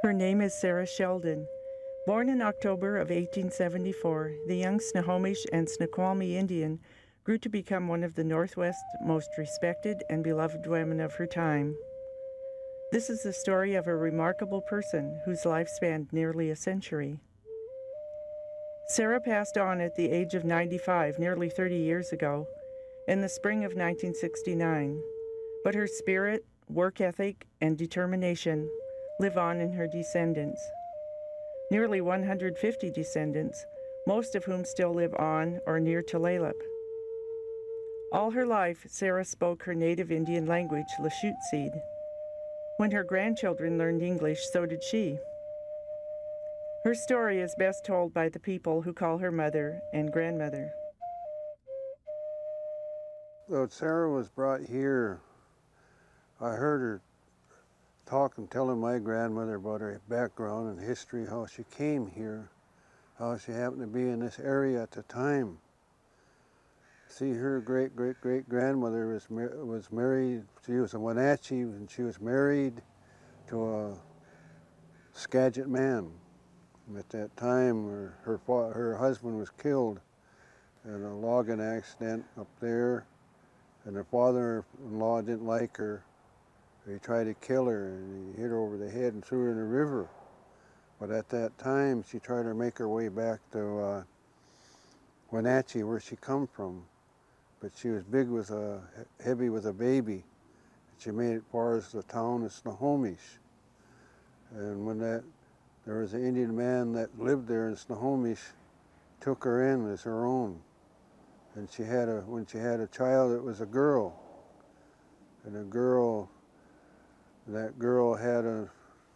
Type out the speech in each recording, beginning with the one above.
Her name is Sarah Sheldon. Born in October of 1874, the young Snohomish and Snoqualmie Indian grew to become one of the Northwest's most respected and beloved women of her time. This is the story of a remarkable person whose life spanned nearly a century. Sarah passed on at the age of 95, nearly 30 years ago, in the spring of 1969, but her spirit, work ethic, and determination live on in her descendants. Nearly 150 descendants, most of whom still live on or near Tulalip. All her life, Sarah spoke her native Indian language, Lushootseed. When her grandchildren learned English, so did she. Her story is best told by the people who call her mother and grandmother. Though Sarah was brought here, I heard her talk and telling my grandmother about her background and history, how she came here, how she happened to be in this area at the time. See, her great-great-great-grandmother was married, she was a Wenatchee, and she was married to a Skagit man. And at that time, her husband was killed in a logging accident up there, and her father-in-law didn't like her. He tried to kill her, and he hit her over the head and threw her in the river. But at that time, she tried to make her way back to Wenatchee, where she come from. But she was heavy with a baby. She made it far as the town of Snohomish. And when there was an Indian man that lived there in Snohomish, took her in as her own. And when she had a child, it was a girl. And that girl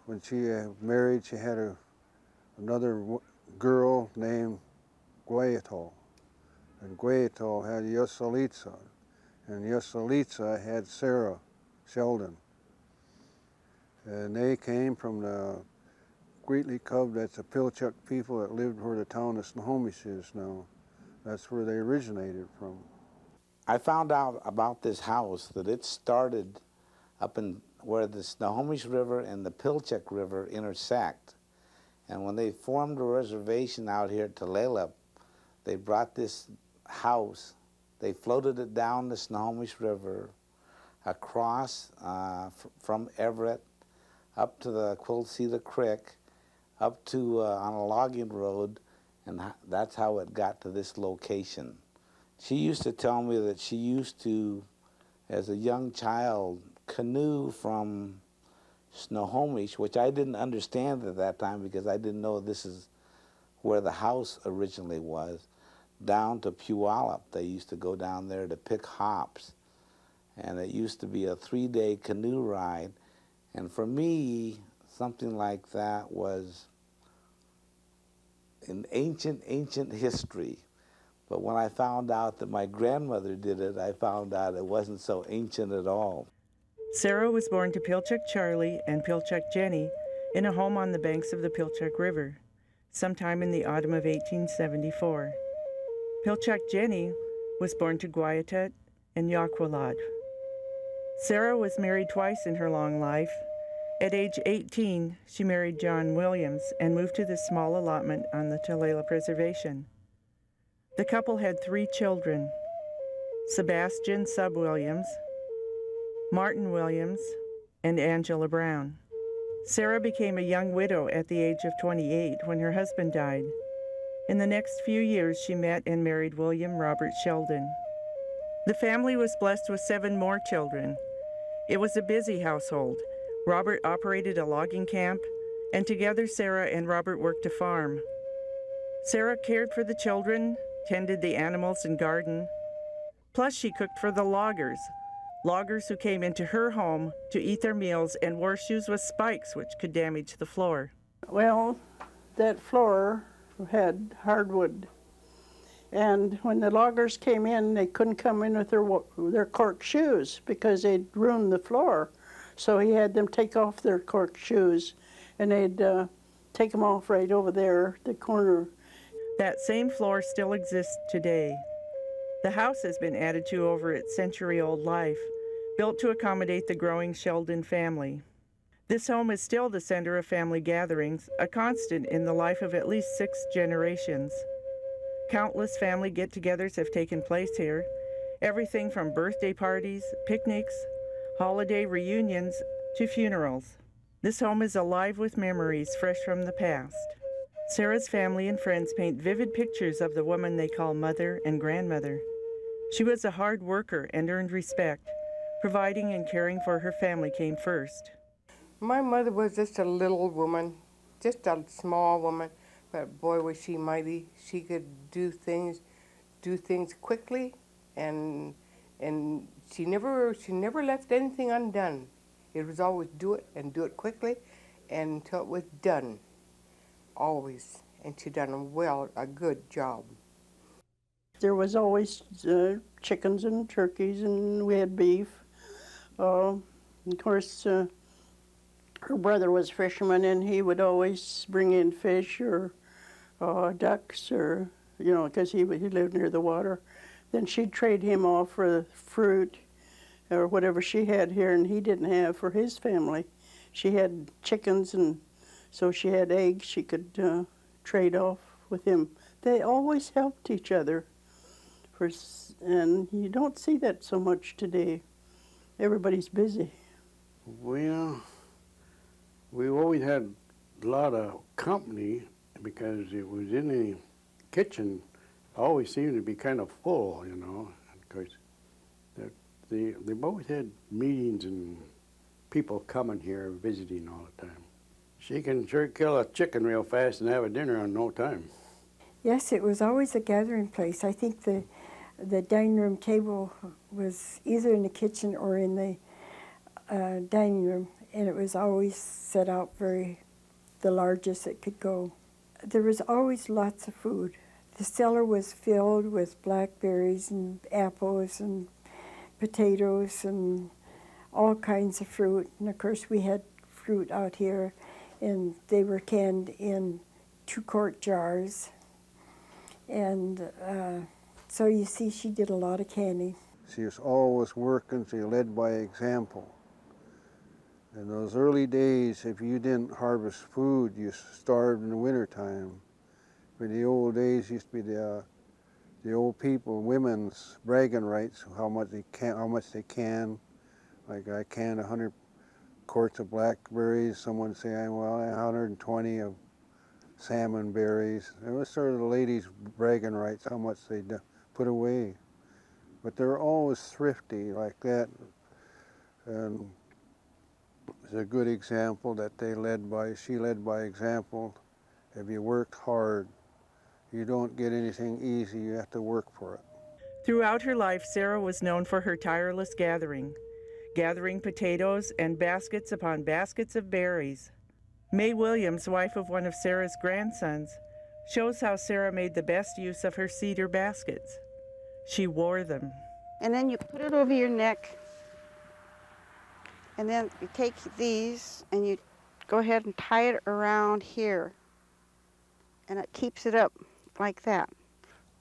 when she married, she had another girl named Guayatol. And Guayatol had Yosalitza, and Yosalitza had Sarah Sheldon. And they came from the Greatly Cub, that's the Pilchuck people that lived where the town of Snohomish is now. That's where they originated from. I found out about this house that it started up in where the Snohomish River and the Pilchuck River intersect. And when they formed a reservation out here at Tulalip, they brought this house, they floated it down the Snohomish River, across from Everett, up to the Quilceda Creek, up to on a logging road, and that's how it got to this location. She used to tell me that she used to, as a young child, canoe from Snohomish, which I didn't understand at that time because I didn't know this is where the house originally was, down to Puyallup. They used to go down there to pick hops. And it used to be a 3-day canoe ride. And for me, something like that was an ancient history. But when I found out that my grandmother did it, I found out it wasn't so ancient at all. Sarah was born to Pilchuck Charlie and Pilchuck Jenny in a home on the banks of the Pilchuck River, sometime in the autumn of 1874. Pilchuck Jenny was born to Guayatut and Yaqualad. Sarah was married twice in her long life. At age 18, she married John Williams and moved to the small allotment on the Tulalip Reservation. The couple had 3 children, Sebastian Sub Williams, Martin Williams, and Angela Brown. Sarah became a young widow at the age of 28 when her husband died. In the next few years, she met and married William Robert Sheldon. The family was blessed with 7 more children. It was a busy household. Robert operated a logging camp, and together Sarah and Robert worked a farm. Sarah cared for the children, tended the animals and garden. Plus, she cooked for the loggers who came into her home to eat their meals and wore shoes with spikes which could damage the floor. Well, that floor had hardwood. And when the loggers came in, they couldn't come in with their cork shoes because they'd ruined the floor. So he had them take off their cork shoes, and they'd take them off right over there, the corner. That same floor still exists today. The house has been added to over its century-old life, built to accommodate the growing Sheldon family. This home is still the center of family gatherings, a constant in the life of at least 6 generations. Countless family get-togethers have taken place here, everything from birthday parties, picnics, holiday reunions, to funerals. This home is alive with memories fresh from the past. Sarah's family and friends paint vivid pictures of the woman they call mother and grandmother. She was a hard worker and earned respect. Providing and caring for her family came first. My mother was just a little woman, just a small woman, but boy was she mighty. She could do things quickly, and she never left anything undone. It was always do it quickly, until it was done, always. And she done a good job. There was always chickens and turkeys, and we had beef. Of course, her brother was a fisherman, and he would always bring in fish or ducks, or because he lived near the water. Then she'd trade him off for fruit or whatever she had here, and he didn't have for his family. She had chickens, and so she had eggs she could trade off with him. They always helped each other, and you don't see that so much today. Everybody's busy. Well, we always had a lot of company because it was in the kitchen. Always seemed to be kind of full, because they always had meetings and people coming here visiting all the time. She can sure kill a chicken real fast and have a dinner in no time. Yes, it was always a gathering place. I think the dining room table was either in the kitchen or in the dining room, and it was always set out the largest it could go. There was always lots of food. The cellar was filled with blackberries and apples and potatoes and all kinds of fruit. And of course we had fruit out here, and they were canned in 2-quart jars. And so you see, she did a lot of canning. She was always working. She led by example. In those early days, if you didn't harvest food, you starved in the wintertime. But the old days used to be the old people, women's bragging rights, how much they can. Like I canned 100 quarts of blackberries. Someone say, well, 120 of salmon berries. It was sort of the ladies' bragging rights, how much they put away. But they were always thrifty like that. And it's a good example that she led by example. If you worked hard, you don't get anything easy, you have to work for it. Throughout her life, Sarah was known for her tireless gathering potatoes and baskets upon baskets of berries. May Williams, wife of one of Sarah's grandsons, shows how Sarah made the best use of her cedar baskets. She wore them. And then you put it over your neck, and then you take these and you go ahead and tie it around here, and it keeps it up like that.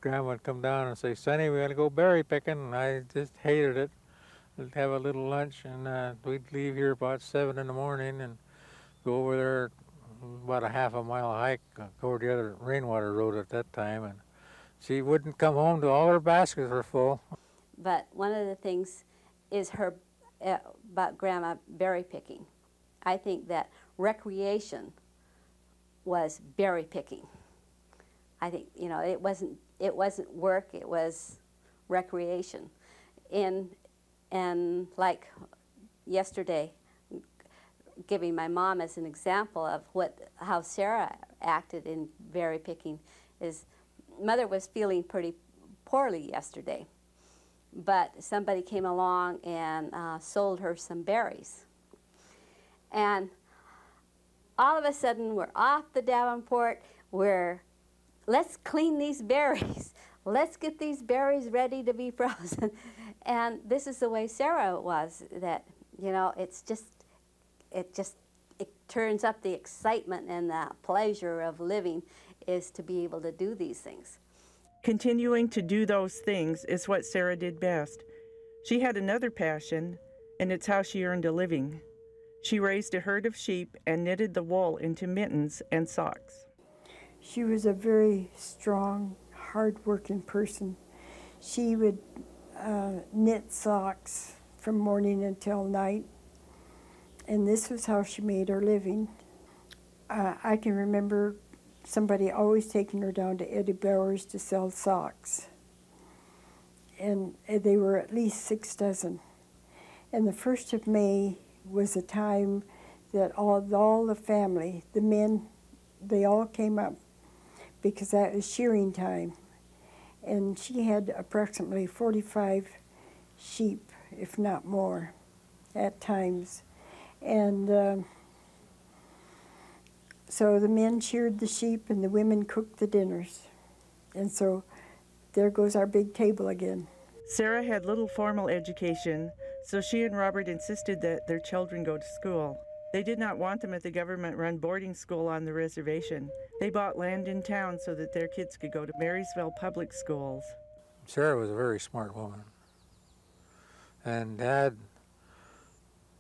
Grandma would come down and say, "Sonny, we're going to go berry picking," and I just hated it. We'd have a little lunch, and we'd leave here about 7 in the morning and go over there about a half a mile hike over the other rainwater road at that time, and she wouldn't come home till all her baskets were full. But one of the things is about Grandma berry picking. I think that recreation was berry picking. I think, it wasn't work, it was recreation. And like yesterday, giving my mom as an example of how Sarah acted in berry picking, is Mother was feeling pretty poorly yesterday, but somebody came along and sold her some berries. And all of a sudden, we're off the Davenport, let's clean these berries. Let's get these berries ready to be frozen. And this is the way Sarah was, that, it turns up the excitement and the pleasure of living is to be able to do these things. Continuing to do those things is what Sarah did best. She had another passion, and it's how she earned a living. She raised a herd of sheep and knitted the wool into mittens and socks. She was a very strong, hard-working person. She would knit socks from morning until night, and this was how she made her living. I can remember somebody always taking her down to Eddie Bauer's to sell socks, and they were at least 6 dozen. And the 1st of May was a time that all the family, the men, they all came up because that was shearing time. And she had approximately 45 sheep, if not more, at times. And so the men sheared the sheep and the women cooked the dinners. And so there goes our big table again. Sarah had little formal education, so she and Robert insisted that their children go to school. They did not want them at the government-run boarding school on the reservation. They bought land in town so that their kids could go to Marysville public schools. Sarah was a very smart woman. And Dad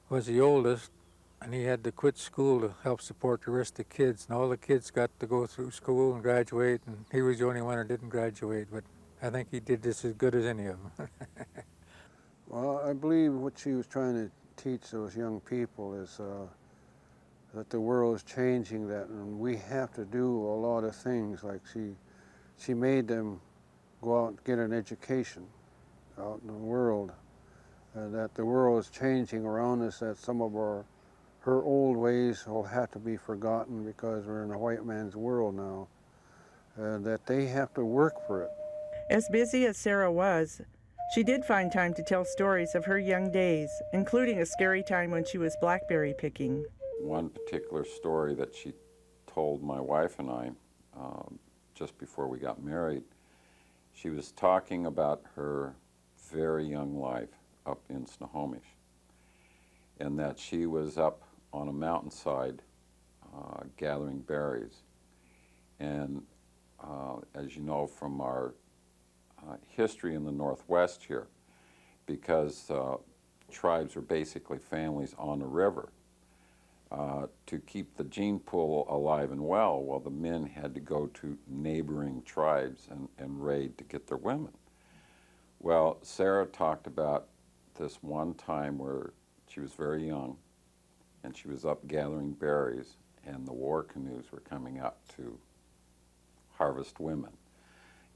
was the oldest, and he had to quit school to help support the rest of the kids. And all the kids got to go through school and graduate, and he was the only one that didn't graduate. But I think he did this as good as any of them. Well, I believe what she was trying to teach those young people is that the world is changing that, and we have to do a lot of things. Like she made them go out and get an education out in the world, that the world is changing around us, that some of her old ways will have to be forgotten because we're in a white man's world now, that they have to work for it. As busy as Sarah was, she did find time to tell stories of her young days, including a scary time when she was blackberry picking. One particular story that she told my wife and I just before we got married, she was talking about her very young life up in Snohomish, and that she was up on a mountainside gathering berries. And as you know from our history in the Northwest here, because tribes are basically families on the river, to keep the gene pool alive and well, the men had to go to neighboring tribes and raid to get their women. Well, Sarah talked about this one time where she was very young, and she was up gathering berries, and the war canoes were coming up to harvest women.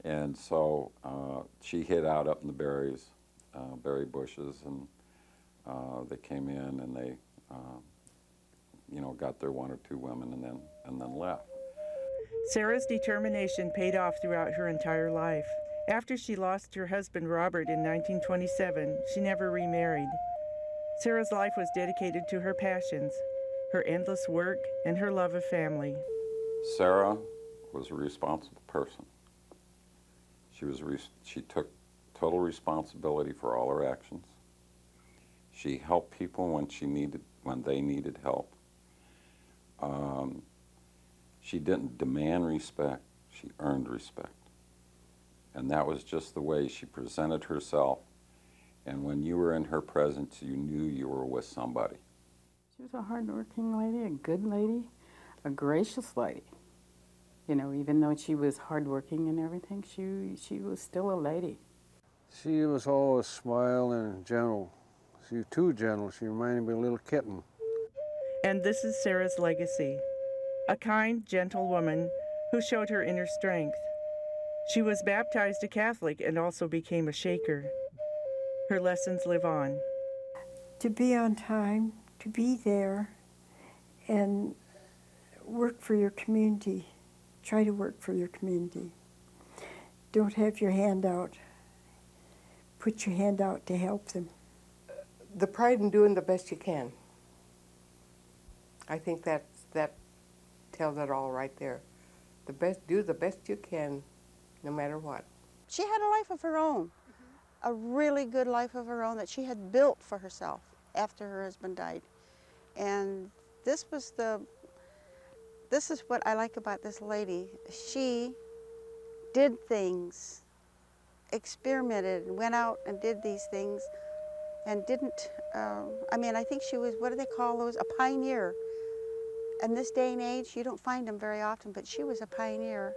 And so she hid out up in the berry bushes, and they came in and they got their 1 or 2 women and then left. Sarah's determination paid off throughout her entire life. After she lost her husband Robert in 1927, she never remarried. Sarah's life was dedicated to her passions, her endless work, and her love of family. Sarah was a responsible person. She took total responsibility for all her actions. She helped people when they needed help. She didn't demand respect, she earned respect. And that was just the way she presented herself. And when you were in her presence, you knew you were with somebody. She was a hard-working lady, a good lady, a gracious lady. You know, even though she was hardworking and everything, she was still a lady. She was always smiling and gentle. She was too gentle. She reminded me of a little kitten. And this is Sarah's legacy. A kind, gentle woman who showed her inner strength. She was baptized a Catholic and also became a Shaker. Her lessons live on. To be on time, to be there, and work for your community. Try to work for your community. Don't have your hand out. Put your hand out to help them. The pride in doing the best you can. I think that tells it all right there. Do the best you can, no matter what. She had a life of her own, a really good life of her own that she had built for herself after her husband died. And this is what I like about this lady. She did things, experimented, went out and did these things and didn't, I mean, I think she was, what do they call those, a pioneer. In this day and age, you don't find them very often, but she was a pioneer.